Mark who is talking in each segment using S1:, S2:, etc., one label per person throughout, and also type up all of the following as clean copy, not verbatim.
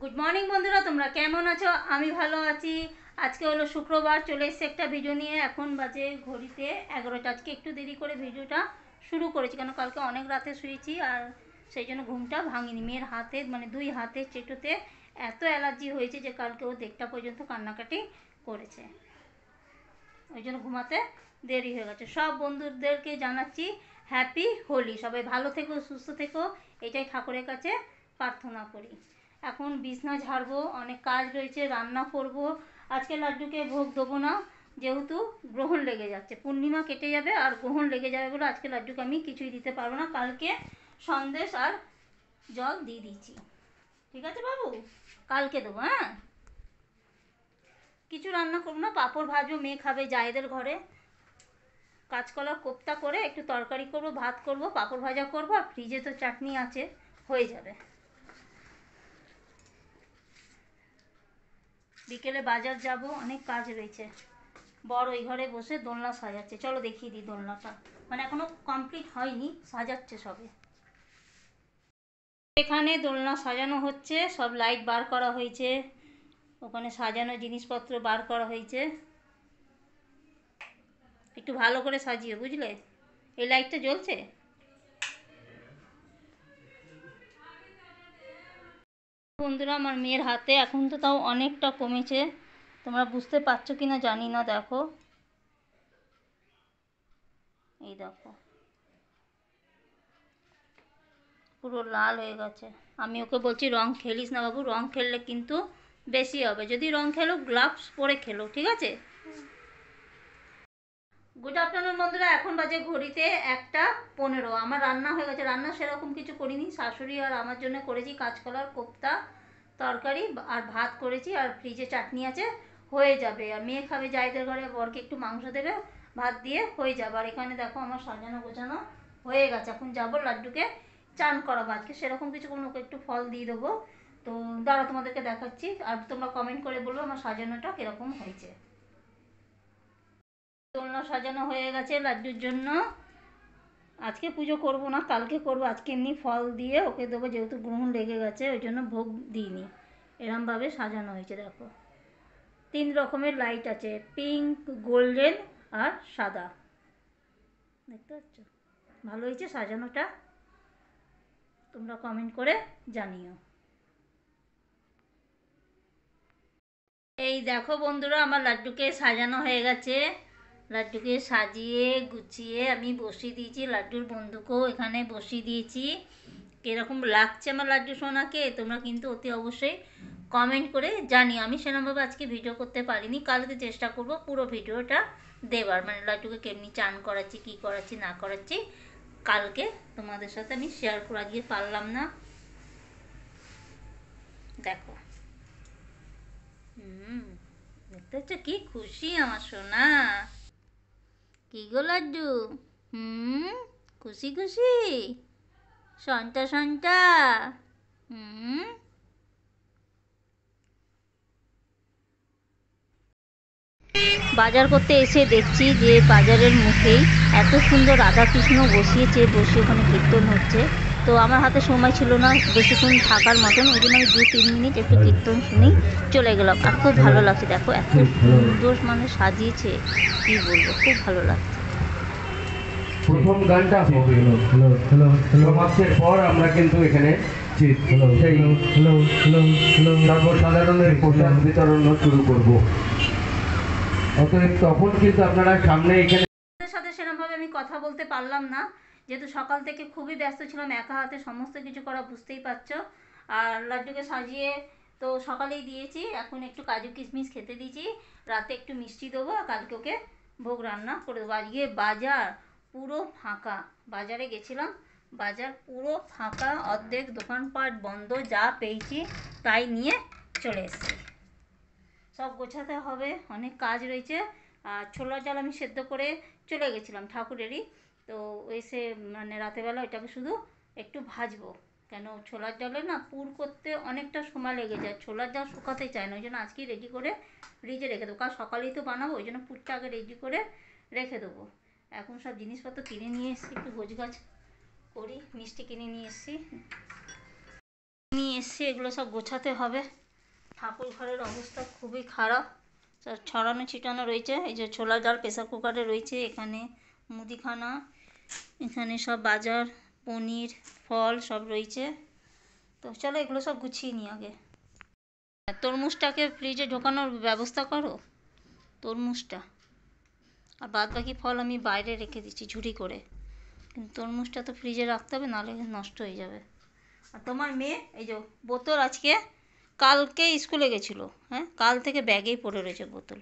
S1: Good morning বন্ধুরা, তোমরা কেমন আছো? আমি ভালো আছি। আজকে হলো শুক্রবার, চলে এসেছে একটা ভিডিও নিয়ে। এখন বাজে ঘড়িতে 11টা। আজকে একটু দেরি করে ভিডিওটা শুরু করেছি, কেন কালকে অনেক রাতে শুয়েছি আর সেই জন্য ঘুমটা ভাঙিনি। মেয়ের হাতে মানে দুই হাতের চেটোতে এত অ্যালার্জি হয়েছে যে কালকে ও 1টা পর্যন্ত কান্নাকাটি করেছে, ওই জন্য ঘুমাতে দেরি হয়ে গেছে। সব বন্ধুদেরকে জানাচ্ছি হ্যাপি হোলি। সবাই ভালো থেকো, সুস্থ থেকো, এটাই ঠাকুরের কাছে প্রার্থনা করি। এখন বিছনা ঝাড়বো, অনেক কাজ রয়েছে, রান্না করব। আজকে লাড্ডুকে ভোগ দেবো না, যেহেতু গ্রহণ লেগে যাচ্ছে। পূর্ণিমা কেটে যাবে আর গ্রহণ লেগে যাবে বলে আজকে লাড্ডুকে আমি কিছুই দিতে পারবো না। কালকে সন্দেশ আর জল দিয়ে দিচ্ছি, ঠিক আছে বাবু? কালকে দেবো। হ্যাঁ, কিছু রান্না করবো না, পাঁপড় ভাজবো, মেয়ে খাবে জায়েদের ঘরে। কাঁচকলার কোপ্তা করে একটু তরকারি করব, ভাত করব, পাঁপড় ভাজা করব, আর ফ্রিজে তো চাটনি আছে, হয়ে যাবে। বিকেলে বাজার যাব, অনেক কাজ রয়েছে। বড় ওই ঘরে বসে দোলনা সাজাচ্ছে, চলো দেখিয়ে দিই দোলনাটা। মানে এখনো কমপ্লিট হয়নি, সাজাচ্ছে সবে। এখানে দোলনা সাজানো হচ্ছে, সব লাইট বার করা হয়েছে, ওখানে সাজানো জিনিসপত্র বার করা হয়েছে। একটু ভালো করে সাজিয়ে, বুঝলে? এই লাইটটা জ্বলছে। বন্ধুরা, আমার মেয়ের হাতে এখন তো তাও অনেকটা কমেছে, তোমরা বুঝতে পারছো কি না জানি না। দেখো, এই দেখো পুরো লাল হয়ে গেছে। আমি ওকে বলছি রং খেলিস না বাবু, রং খেললে কিন্তু বেশি হবে। যদি রং খেলো গ্লাভস পরে খেলো, ঠিক আছে? গুড আফটারনুন বন্ধুরা, এখন বাজে ঘড়িতে 1টা 15। আমার রান্না হয়ে গেছে। রান্না সেরকম কিছু করিনি, শাশুড়ি আর আমার জন্য করেছি কাঁচকলার কোপ্তা তরকারি আর ভাত করেছি, আর ফ্রিজে চাটনি আছে, হয়ে যাবে। আর মেয়ে খাবে জায়েদের ঘরে, বরকে একটু মাংস দেবে, ভাত দিয়ে হয়ে যাবে। আর এখানে দেখো আমার সাজানো গোছানো হয়ে গেছে। এখন যাবো লাড্ডুকে চান করাবো। আজকে সেরকম কিছু কোনো, ওকে একটু ফল দিয়ে দেবো। তো দাঁড়া, তোমাদেরকে দেখাচ্ছি, আর তোমরা কমেন্ট করে বলবো আমার সাজানোটা কীরকম হয়েছে। দোলনা সাজানো হয়ে গেছে লাড্ডুর জন্য। আজকে পুজো করব না, কালকে করব। আজকে এমনি ফল দিয়ে ওকে দেবো, যেহেতু গ্রহণ লেগে গেছে ওই জন্য ভোগ দিইনি। এরমভাবে সাজানো হয়েছে, দেখো 3 রকমের লাইট আছে, পিঙ্ক, গোল্ডেন আর সাদা। দেখতে পাচ্ছ? ভালো হয়েছে সাজানোটা, তোমরা কমেন্ট করে জানিও। এই দেখো বন্ধুরা, আমার লাড্ডুকে সাজানো হয়ে গেছে। লাড্ডুকে সাজিয়ে গুছিয়ে আমি বসিয়ে দিয়েছি, লাড্ডুর বন্ধুকেও এখানে বসিয়ে দিয়েছি। কীরকম লাগছে আমার লাড্ডু সোনাকে তোমরা কিন্তু অতি অবশ্যই কমেন্ট করে জানিও। আমি সেরকমভাবে আজকে ভিডিও করতে পারিনি, কালকে চেষ্টা করব পুরো ভিডিওটা দেবার, মানে লাড্ডুকে কেমনি চান করাচ্ছি, কী করাচ্ছি না করাচ্ছি, কালকে তোমাদের সাথে আমি শেয়ার করা গিয়ে পারলাম না। দেখো, দেখতে হচ্ছে কি খুশি আমার সোনা। কি গো লাড্ডু, খুশি খুশি সন্তা সন্তা। হুম বাজার করতে এসে দেখছি যে বাজারের মুখেই এত সুন্দর রাধাকৃষ্ণ বসিয়েছে, বসে ওখানে কীর্তন হচ্ছে। তো আমার হাতে সময় ছিল না বেশিক্ষণ থাকার মতন, ওই জন্য আমি 2-3 মিনিট একটু কীর্তন শুনেই চলে গেলাম। আর খুব ভালো লাগছে, দেখো এত সুন্দর মানে সাজিয়েছে, কি বলবো, খুব ভালো লাগছে।
S2: প্রথম গানটা সমাপ্তের পর আমরা কিন্তু এখানে সেই সর্বসাধারণের পোশাক বিতরণ শুরু করব। অতএব তখন কিন্তু আপনারা সামনে এখানে
S1: সাথে সেরকমভাবে আমি কথা বলতে পারলাম না, যেহেতু সকাল থেকে খুবই ব্যস্ত ছিলাম, একা হাতে সমস্ত কিছু করা, বুঝতেই পারছো। আর লাড্ডুকে সাজিয়ে তো সকালেই দিয়েছি, এখন একটু কাজু কিশমিশ খেতে দিয়েছি, রাতে একটু মিষ্টি দেবো, আর কালকে ওকে ভোগ রান্না করে দেবো। আজকে বাজার পুরো ফাঁকা, বাজারে গেছিলাম, বাজার পুরো ফাঁকা, অর্ধেক দোকানপাট বন্ধ, যা পেয়েছি তাই নিয়ে চলে এসেছি। সব গোছাতে হবে, অনেক কাজ রয়েছে। আর ছোলার ডাল আমি সেদ্ধ করে চলে গেছিলাম ঠাকুরেরই, তো এসে মানে রাতেরবেলা ওইটাকে শুধু একটু ভাজবো, কেন ছোলার ডালে না পুর করতে অনেকটা সময় লেগে যায়, ছোলার ডাল শুকাতে চায় না, ওই জন্য আজকেই রেডি করে ফ্রিজে রেখে দেবো। কাল সকালেই তো বানাবো, ওই জন্য পুরটা আগে রেডি করে রেখে দেবো। এখন সব জিনিসপত্র কিনে নিয়ে এসেছি, একটু গোছগাছ করি। মিষ্টি কিনে নিয়ে এসেছি, নিয়ে এসেছি, এগুলো সব গোছাতে হবে। ঠাকুর ঘরের অবস্থা খুবই খারাপ, সব ছড়ানো ছিটানো রয়েছে। এই যে ছোলার ডাল প্রেসার কুকারে রয়েছে, এখানে মুদিখানা, এখানে সব বাজার, পনির, ফল সব রয়েছে। তো চলো এগুলো সব গুছিয়ে নিই আগে। তরমুজটাকে ফ্রিজে ঢোকানোর ব্যবস্থা করো, তরমুজটা। আর বাদ বাকি ফল আমি বাইরে রেখে দিচ্ছি ঝুড়ি করে, কিন্তু তরমুজটা তো ফ্রিজে রাখতে হবে, নাহলে নষ্ট হয়ে যাবে। আর তোমার মেয়ে এই যে বোতল আজকে, কালকে স্কুলে গেছিলো, হ্যাঁ কাল থেকে ব্যাগেই পড়ে রয়েছে বোতল,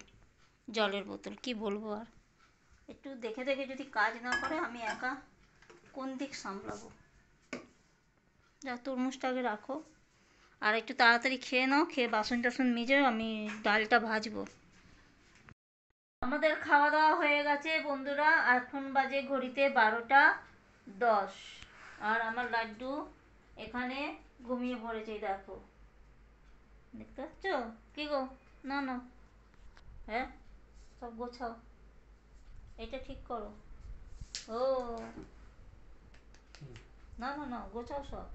S1: জলের বোতল। কি বলবো আর, একটু দেখে দেখে যদি কাজ না করে আমি একা কোন দিক সামলাবো। যা তরমুজটা আগে রাখো, আর একটু তাড়াতাড়ি খেয়ে নাও, খেয়ে বাসন টাসন মেজে আমি ডালটা ভাজবো। আমাদের খাওয়া দাওয়া হয়ে গেছে বন্ধুরা, এখন বাজে ঘড়িতে 12টা 10। আর আমার লাড্ডু এখানে ঘুমিয়ে পড়েছে, দেখো, দেখতে পাচ্ছ? কি গো, না না, হ্যাঁ সব গোছাও, এটা ঠিক করো। ও না না না, গোছাও সব,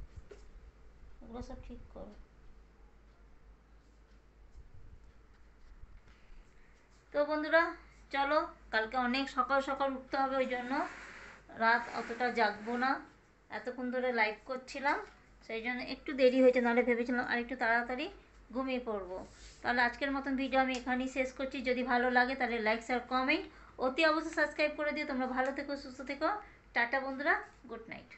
S1: ওগুলো সব ঠিক করো। তো বন্ধুরা চলো, কালকে অনেক সকাল সকাল উঠতে হবে, ওই জন্য রাত অতটা জাগবো না, এতক্ষণ ধরে লাইভ করছিলাম, সেই জন্য একটু দেরি হয়েছে, নাহলে ভেবেছিলাম আর একটু তাড়াতাড়ি ঘুমিয়ে পড়বো। তাহলে আজকের মতন ভিডিও আমি এখানেই শেষ করছি। যদি ভালো লাগে তাহলে লাইক শেয়ার কমেন্ট অতি অবশ্যই সাবস্ক্রাইব করে দিও। তোমরা ভালো থেকো, সুস্থ থেকো, টাটা বন্ধুরা, গুড নাইট।